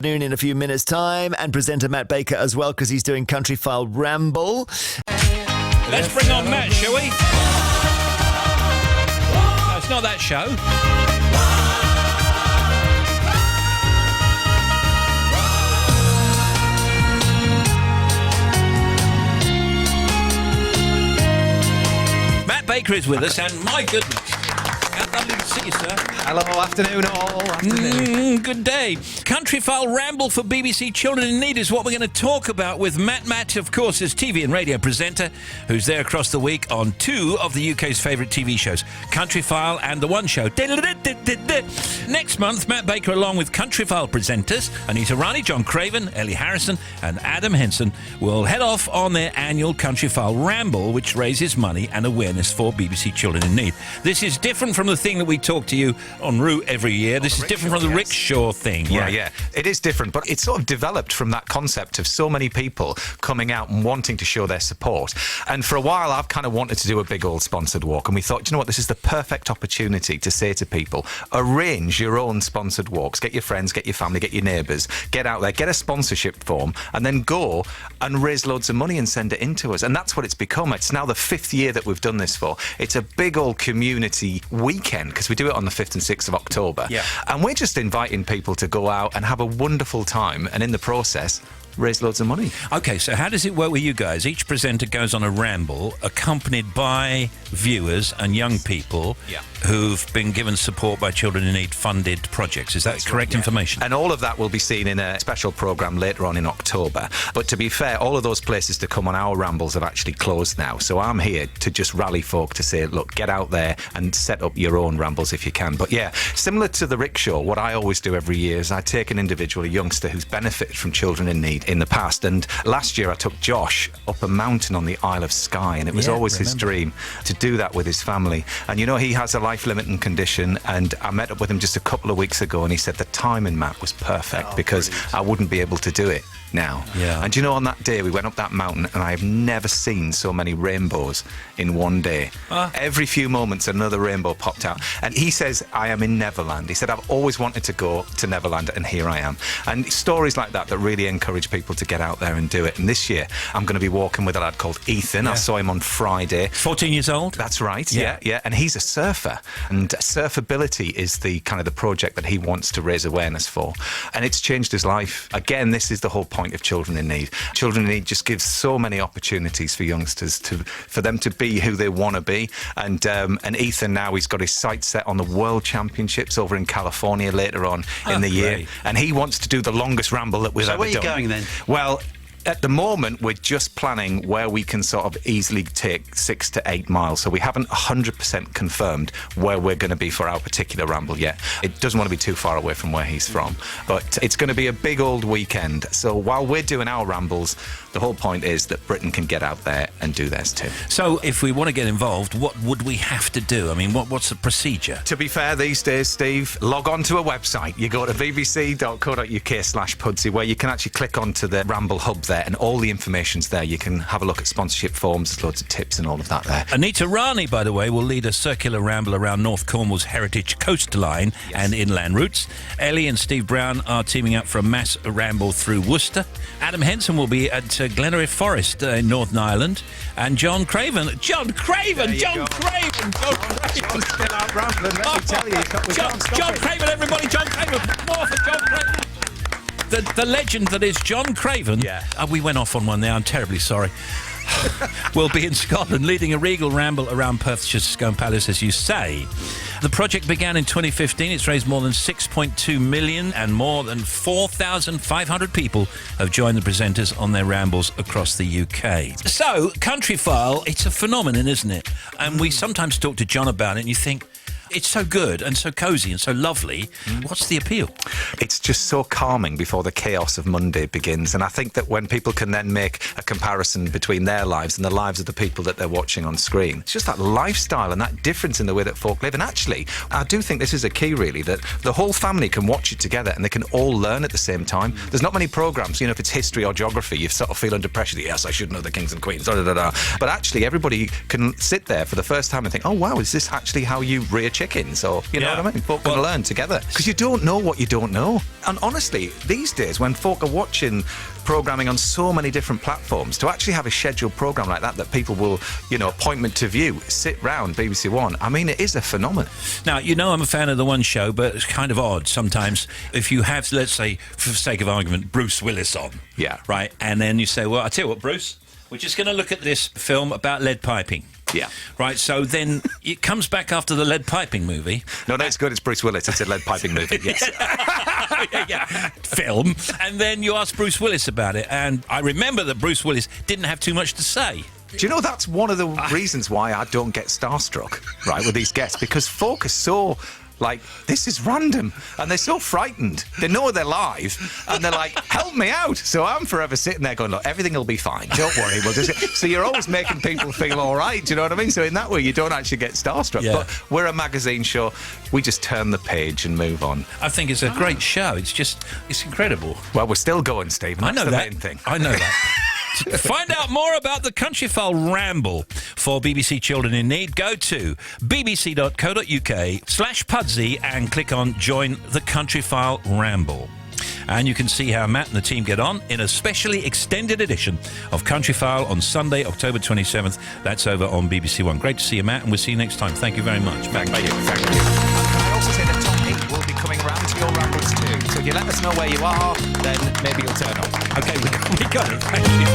Noon in a few minutes' time, and presenter Matt Baker as well, because he's doing Countryfile Ramble. Let's bring on Matt, shall we? No, it's not that show. Matt Baker is with us, and my goodness, how lovely to see you, sir. Hello, afternoon all. Good day. Countryfile Ramble for BBC Children in Need is what we're going to talk about with Matt. Matt, of course, is TV and radio presenter who's there across the week on two of the UK's favourite TV shows, Countryfile and The One Show. Next month, Matt Baker, along with Countryfile presenters Anita Rani, John Craven, Ellie Harrison and Adam Henson, will head off on their annual Countryfile Ramble, which raises money and awareness for BBC Children in Need. This is different from the thing that we talk to you en route every year. This is different from the rickshaw thing. Yeah. It is different, but it's sort of developed from that concept of so many people coming out and wanting to show their support. And for a while, I've kind of wanted to do a big old sponsored walk. And we thought, you know what, this is the perfect opportunity to say to people, arrange your own sponsored walks. Get your friends, get your family, get your neighbours, get out there, get a sponsorship form, and then go and raise loads of money and send it in to us. And that's what it's become. It's now the 5th year that we've done this for. It's a big old community weekend, because we do it on the 5th and 6th of October. Yeah. And we're just inviting people to go out and have a wonderful time, and in the process, raise loads of money. OK, so how does it work with you guys? Each presenter goes on a ramble accompanied by viewers and young people who've been given support by Children in Need funded projects. Is that correct information? And all of that will be seen in a special programme later on in October. But to be fair, all of those places to come on our rambles have actually closed now. So I'm here to just rally folk to say, look, get out there and set up your own rambles if you can. But yeah, similar to the rickshaw, what I always do every year is I take an individual, a youngster who's benefited from Children in Need in the past. And last year I took Josh up a mountain on the Isle of Skye, and it was always his dream to do that with his family. And you know, he has a life-limiting condition, and I met up with him just a couple of weeks ago, and he said the timing, Matt, was perfect because I wouldn't be able to do it now. And you know, on that day we went up that mountain, and I have never seen so many rainbows in one day. Every few moments another rainbow popped out, and he says, I am in Neverland. He said, I've always wanted to go to Neverland, and here I am. And stories like that really encourage people to get out there and do it. And this year I'm going to be walking with a lad called Ethan. I saw him on Friday. 14 years old? That's right. Yeah. And he's a surfer, and surfability is the kind of the project that he wants to raise awareness for, and it's changed his life. Again, this is the whole point of Children in Need. Children in Need just gives so many opportunities for youngsters for them to be who they want to be. And Ethan now, he's got his sights set on the World Championships over in California later on in the year, and he wants to do the longest ramble that we've ever done. So where are you going then? Well, at the moment, we're just planning where we can sort of easily take 6 to 8 miles. So we haven't 100% confirmed where we're going to be for our particular ramble yet. It doesn't want to be too far away from where he's from. But it's going to be a big old weekend. So while we're doing our rambles, the whole point is that Britain can get out there and do theirs too. So if we want to get involved, what would we have to do? I mean, what's the procedure? To be fair, these days, Steve, log on to a website. You go to bbc.co.uk/Pudsey, where you can actually click onto the Ramble Hub there, and all the information's there. You can have a look at sponsorship forms, there's loads of tips and all of that there. Anita Rani, by the way, will lead a circular ramble around North Cornwall's heritage coastline and inland routes. Ellie and Steve Brown are teaming up for a mass ramble through Worcester. Adam Henson will be at Gleneriff Forest in Northern Ireland. And John Craven. John Craven! John Craven! John's still out rambling, let me tell you. John Craven, everybody! John Craven! More for John Craven! The legend that is John Craven. We went off on one there, I'm terribly sorry. Will be in Scotland, leading a regal ramble around Perthshire's Scone Palace, as you say. The project began in 2015. It's raised more than 6.2 million, and more than 4,500 people have joined the presenters on their rambles across the UK. So, Countryfile, it's a phenomenon, isn't it? And we sometimes talk to John about it, and you think, it's so good and so cosy and so lovely. What's the appeal? It's just so calming before the chaos of Monday begins. And I think that when people can then make a comparison between their lives and the lives of the people that they're watching on screen, it's just that lifestyle and that difference in the way that folk live. And actually, I do think this is a key, really, that the whole family can watch it together and they can all learn at the same time. There's not many programmes, you know, if it's history or geography, you sort of feel under pressure that, yes, I should know the kings and queens, But actually, everybody can sit there for the first time and think, oh, wow, is this actually how you reach chickens, or you know Yeah. what I mean? Folk can Well- learn together. Because you don't know what you don't know. And honestly, these days, when folk are watching programming on so many different platforms, to actually have a scheduled program like that people will, appointment to view, sit round BBC One, I mean, it is a phenomenon. Now, I'm a fan of the One Show, but it's kind of odd sometimes if you have, let's say, for the sake of argument, Bruce Willis on. Yeah. Right? And then you say, well, I tell you what, Bruce, we're just going to look at this film about lead piping. Yeah. Right, so then it comes back after the lead piping movie. No, it's good. It's Bruce Willis. It's a lead piping movie. Yes. Film. And then you ask Bruce Willis about it. And I remember that Bruce Willis didn't have too much to say. Do you know that's one of the reasons why I don't get starstruck, right, with these guests? Because folk are so like, this is random, and they're so frightened. They know they're live, and they're like, help me out. So I'm forever sitting there going, look, everything will be fine. Don't worry. We'll just... So you're always making people feel all right. Do you know what I mean? So in that way, you don't actually get starstruck. Yeah. But we're a magazine show. We just turn the page and move on. I think it's a great show. It's incredible. Well, we're still going, Stephen. That's the main thing. I know that. To find out more about the Countryfile Ramble for BBC Children in Need, go to bbc.co.uk/Pudsey and click on Join the Countryfile Ramble. And you can see how Matt and the team get on in a specially extended edition of Countryfile on Sunday, October 27th. That's over on BBC One. Great to see you, Matt, and we'll see you next time. Thank you very much. Thank you. Thank you. And I also say that Tom Heat will be coming round to your rambles too. So if you let us know where you are, then maybe you'll turn up. Okay, we got it. Thank you.